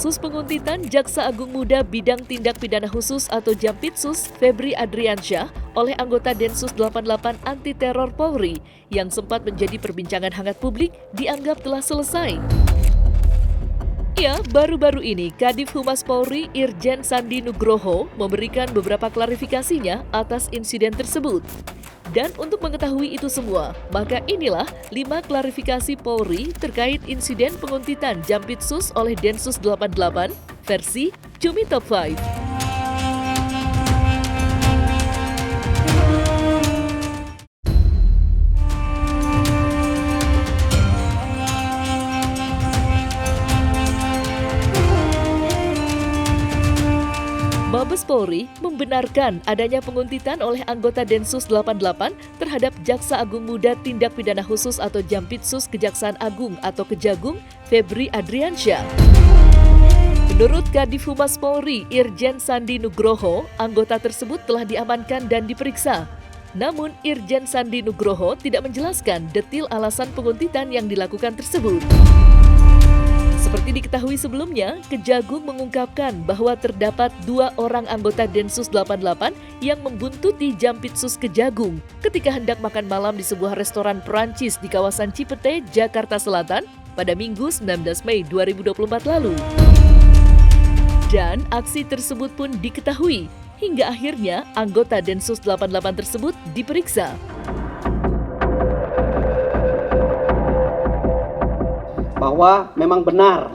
Kasus penguntitan Jaksa Agung Muda Bidang Tindak Pidana Khusus atau Jampitsus Febri Adriansyah oleh anggota Densus 88 Anti Teror Polri yang sempat menjadi perbincangan hangat publik dianggap telah selesai. Ya, baru-baru ini Kadif Humas Polri Irjen Sandi Nugroho memberikan beberapa klarifikasinya atas insiden tersebut. Dan untuk mengetahui itu semua, maka inilah 5 klarifikasi Polri terkait insiden penguntitan Jampitsus oleh Densus 88 versi Cumi Top 5. Mabes Polri membenarkan adanya penguntitan oleh anggota Densus 88 terhadap Jaksa Agung Muda Tindak Pidana Khusus atau Jampitsus Kejaksaan Agung atau Kejagung Febri Adriansyah. Menurut Kadif Humas Polri Irjen Sandi Nugroho, anggota tersebut telah diamankan dan diperiksa. Namun Irjen Sandi Nugroho tidak menjelaskan detail alasan penguntitan yang dilakukan tersebut. Seperti diketahui sebelumnya, Kejagung mengungkapkan bahwa terdapat 2 orang anggota Densus 88 yang membuntuti Jampitsus Kejagung ketika hendak makan malam di sebuah restoran Perancis di kawasan Cipete, Jakarta Selatan pada Minggu 19 Mei 2024 lalu. Dan aksi tersebut pun diketahui hingga akhirnya anggota Densus 88 tersebut diperiksa. Bahwa memang benar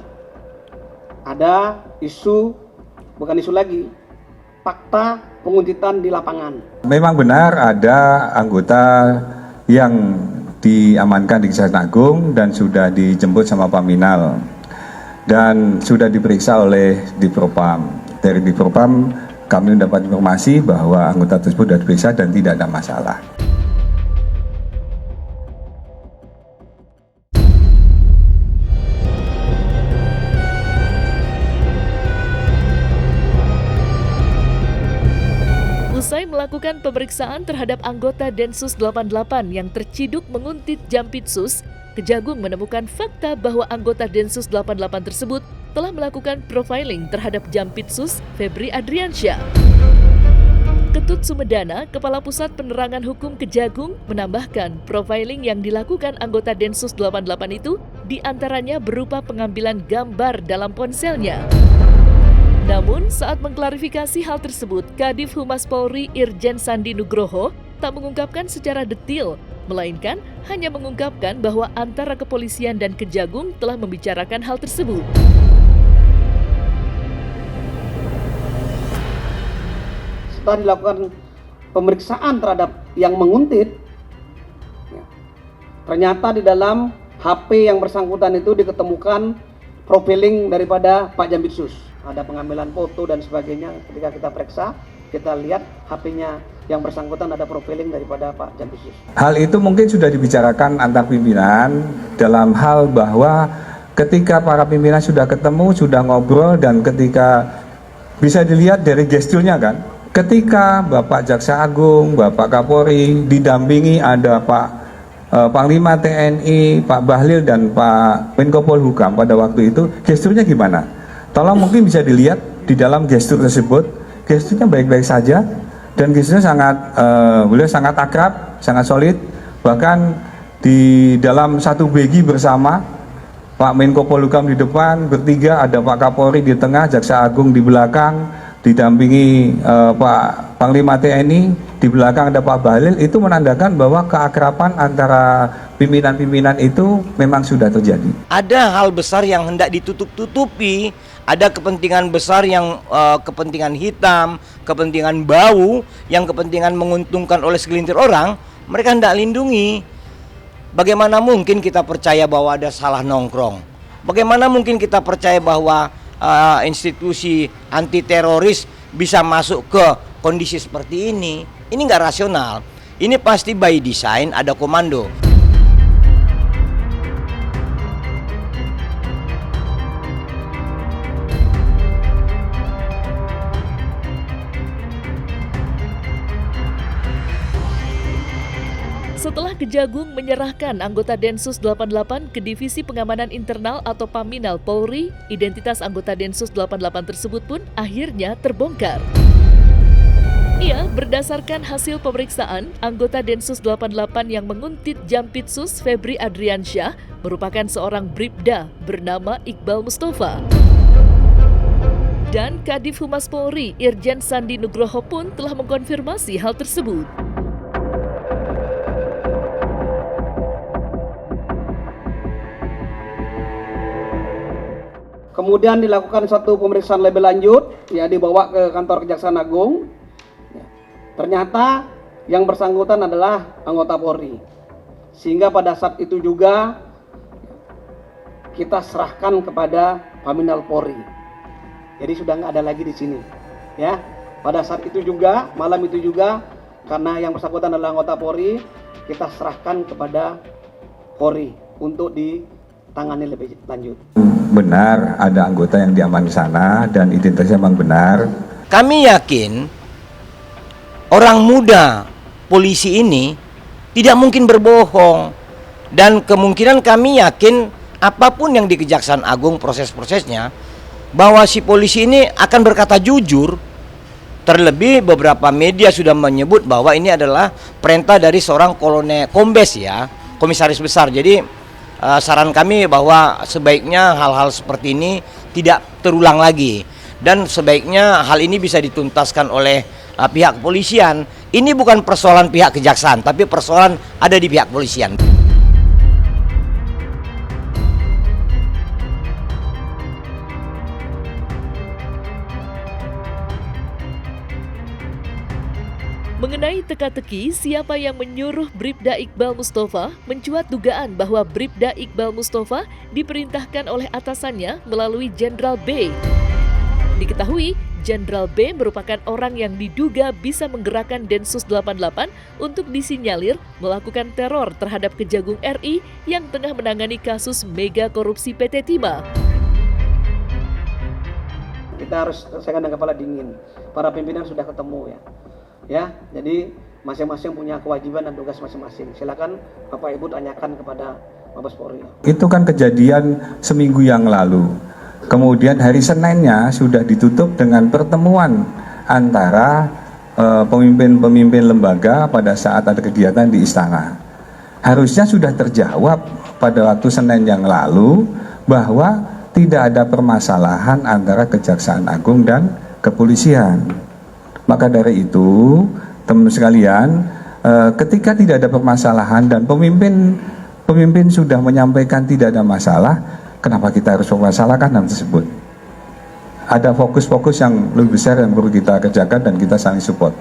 ada bukan isu lagi, fakta penguntitan di lapangan. Memang benar ada anggota yang diamankan di Kejaksaan Agung dan sudah dijemput sama Paminal dan sudah diperiksa oleh Dipropam. Dari Dipropam kami mendapat informasi bahwa anggota tersebut sudah diperiksa dan tidak ada masalah. Usai melakukan pemeriksaan terhadap anggota Densus 88 yang terciduk menguntit Jampitsus, Kejagung menemukan fakta bahwa anggota Densus 88 tersebut telah melakukan profiling terhadap Jampitsus Febri Adriansyah. Ketut Sumedana, Kepala Pusat Penerangan Hukum Kejagung, menambahkan profiling yang dilakukan anggota Densus 88 itu diantaranya berupa pengambilan gambar dalam ponselnya. Namun, saat mengklarifikasi hal tersebut, Kadif Humas Polri Irjen Sandi Nugroho tak mengungkapkan secara detail, melainkan hanya mengungkapkan bahwa antara kepolisian dan Kejagung telah membicarakan hal tersebut. Setelah dilakukan pemeriksaan terhadap yang menguntit, ternyata di dalam HP yang bersangkutan itu diketemukan profiling daripada Pak Jampitsus. Ada pengambilan foto dan sebagainya. Ketika kita periksa, kita lihat HP-nya yang bersangkutan ada profiling daripada Pak Jampitsus. Hal itu mungkin sudah dibicarakan antar pimpinan dalam hal bahwa ketika para pimpinan sudah ketemu, sudah ngobrol, dan ketika bisa dilihat dari gesturnya kan, ketika Bapak Jaksa Agung, Bapak Kapolri didampingi ada Pak Panglima TNI, Pak Bahlil dan Pak Menko Polhukam pada waktu itu, gesturnya gimana? Tolong mungkin bisa dilihat di dalam gestur tersebut, gesturnya baik-baik saja dan gesturnya beliau sangat akrab, sangat solid. Bahkan di dalam satu begi bersama, Pak Menko Polhukam di depan, bertiga ada Pak Kapolri di tengah, Jaksa Agung di belakang, didampingi Pak Panglima TNI, di belakang ada Pak Bahlil. Itu menandakan bahwa keakraban antara pimpinan-pimpinan itu memang sudah terjadi. Ada hal besar yang hendak ditutup-tutupi, ada kepentingan besar yang kepentingan hitam, kepentingan bau, yang kepentingan menguntungkan oleh segelintir orang, mereka hendak lindungi. Bagaimana mungkin kita percaya bahwa ada salah nongkrong? Bagaimana mungkin kita percaya bahwa institusi anti teroris bisa masuk ke kondisi seperti ini? Ini nggak rasional. Ini pasti by design ada komando. Setelah Kejagung menyerahkan anggota Densus 88 ke Divisi Pengamanan Internal atau Paminal Polri, identitas anggota Densus 88 tersebut pun akhirnya terbongkar. Ia berdasarkan hasil pemeriksaan, anggota Densus 88 yang menguntit Jampitsus Febri Adriansyah merupakan seorang bribda bernama Iqbal Mustafa. Dan Kadif Humas Polri, Irjen Sandi Nugroho pun telah mengkonfirmasi hal tersebut. Kemudian dilakukan satu pemeriksaan lebih lanjut, ya dibawa ke kantor Kejaksaan Agung. Ya, ternyata yang bersangkutan adalah anggota Polri. Sehingga pada saat itu juga kita serahkan kepada Paminal Polri. Jadi sudah nggak ada lagi di sini. Ya, pada saat itu juga, malam itu juga, karena yang bersangkutan adalah anggota Polri, kita serahkan kepada Polri untuk ditangani lebih lanjut. Benar ada anggota yang diaman di sana dan identitasnya memang benar. Kami yakin orang muda polisi ini tidak mungkin berbohong, dan kemungkinan kami yakin apapun yang di Kejaksaan Agung proses-prosesnya, bahwa si polisi ini akan berkata jujur. Terlebih beberapa media sudah menyebut bahwa ini adalah perintah dari seorang kombes ya, komisaris besar. Jadi saran kami bahwa sebaiknya hal-hal seperti ini tidak terulang lagi, dan sebaiknya hal ini bisa dituntaskan oleh pihak kepolisian. Ini bukan persoalan pihak kejaksaan, tapi persoalan ada di pihak kepolisian. Mengenai teka-teki siapa yang menyuruh Bribda Iqbal Mustafa, mencuat dugaan bahwa Bribda Iqbal Mustafa diperintahkan oleh atasannya melalui Jenderal B. Diketahui, Jenderal B merupakan orang yang diduga bisa menggerakkan Densus 88 untuk disinyalir melakukan teror terhadap Kejagung RI yang tengah menangani kasus mega korupsi PT Timah. Kita harus selesaikan dengan kepala dingin. Para pimpinan sudah ketemu ya. Ya, jadi masing-masing punya kewajiban dan tugas masing-masing. Silakan Bapak Ibu tanyakan kepada Mabes Polri. Itu kan kejadian seminggu yang lalu. Kemudian hari Seninnya sudah ditutup dengan pertemuan antara pemimpin-pemimpin lembaga pada saat ada kegiatan di istana. Harusnya sudah terjawab pada waktu Senin yang lalu bahwa tidak ada permasalahan antara Kejaksaan Agung dan kepolisian. Maka dari itu, teman-teman sekalian, ketika tidak ada permasalahan dan pemimpin sudah menyampaikan tidak ada masalah, kenapa kita harus mempermasalahkan hal tersebut? Ada fokus-fokus yang lebih besar yang perlu kita kerjakan dan kita saling support.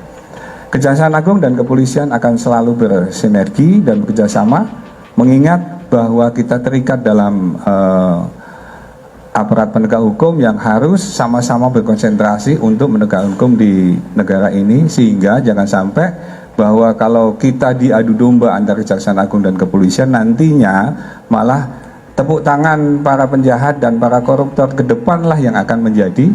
Kejaksaan Agung dan kepolisian akan selalu bersinergi dan bekerjasama, mengingat bahwa kita terikat dalam aparat penegak hukum yang harus sama-sama berkonsentrasi untuk menegakkan hukum di negara ini, sehingga jangan sampai bahwa kalau kita diadu domba antara Kejaksaan Agung dan kepolisian, nantinya malah tepuk tangan para penjahat dan para koruptor ke depanlah yang akan menjadi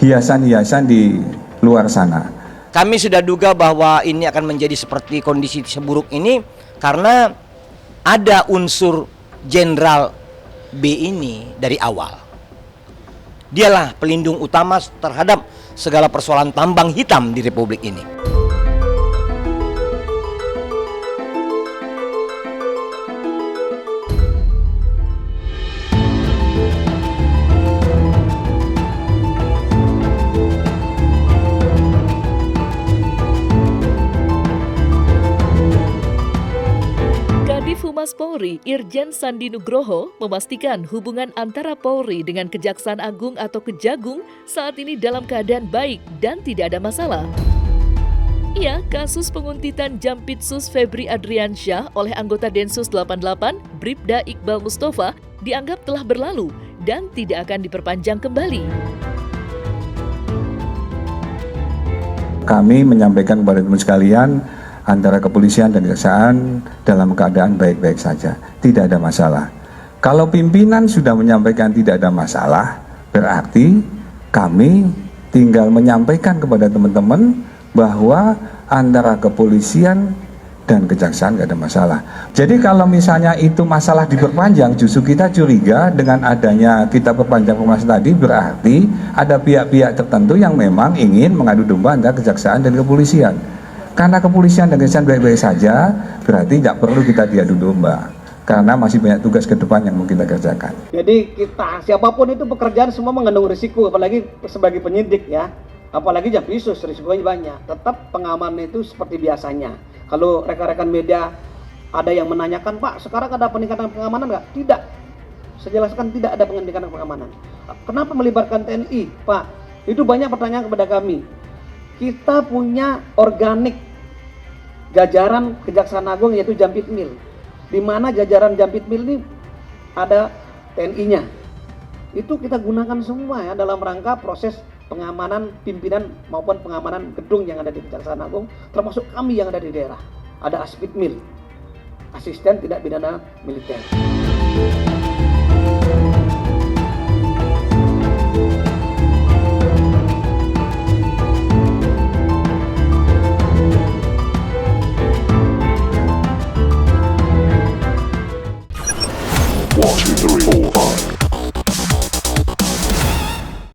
hiasan-hiasan di luar sana. Kami sudah duga bahwa ini akan menjadi seperti kondisi seburuk ini karena ada unsur Jenderal B ini dari awal. Dialah pelindung utama terhadap segala persoalan tambang hitam di Republik ini. Humas Polri, Irjen Sandi Nugroho, memastikan hubungan antara Polri dengan Kejaksaan Agung atau Kejagung saat ini dalam keadaan baik dan tidak ada masalah. Ya, kasus penguntitan Jampitsus Febri Adriansyah oleh anggota Densus 88, Bribda Iqbal Mustafa, dianggap telah berlalu dan tidak akan diperpanjang kembali. Kami menyampaikan kepada teman sekalian, antara kepolisian dan kejaksaan dalam keadaan baik-baik saja, tidak ada masalah. Kalau pimpinan sudah menyampaikan tidak ada masalah, berarti kami tinggal menyampaikan kepada teman-teman bahwa antara kepolisian dan kejaksaan nggak ada masalah. Jadi kalau misalnya itu masalah diperpanjang, justru kita curiga dengan adanya kita perpanjang pembahasan tadi, berarti ada pihak-pihak tertentu yang memang ingin mengadu domba antara kejaksaan dan kepolisian. Karena kepolisian dan kejaksaan baik-baik saja, berarti tidak perlu kita diadu domba. Karena masih banyak tugas ke depan yang mau kita kerjakan. Jadi kita, siapapun itu pekerjaan semua mengandung risiko, apalagi sebagai penyidik ya. Apalagi Jampitsus, risikonya banyak. Tetap pengamanan itu seperti biasanya. Kalau rekan-rekan media ada yang menanyakan, Pak, sekarang ada peningkatan pengamanan nggak? Tidak. Saya jelaskan tidak ada peningkatan pengamanan. Kenapa melibatkan TNI, Pak? Itu banyak pertanyaan kepada kami. Kita punya organik jajaran Kejaksaan Agung yaitu Jampitmil. Di mana jajaran Jampitmil ini ada TNI-nya. Itu kita gunakan semua ya dalam rangka proses pengamanan pimpinan maupun pengamanan gedung yang ada di Kejaksaan Agung, termasuk kami yang ada di daerah. Ada Aspidmil, asisten tindak pidana militer.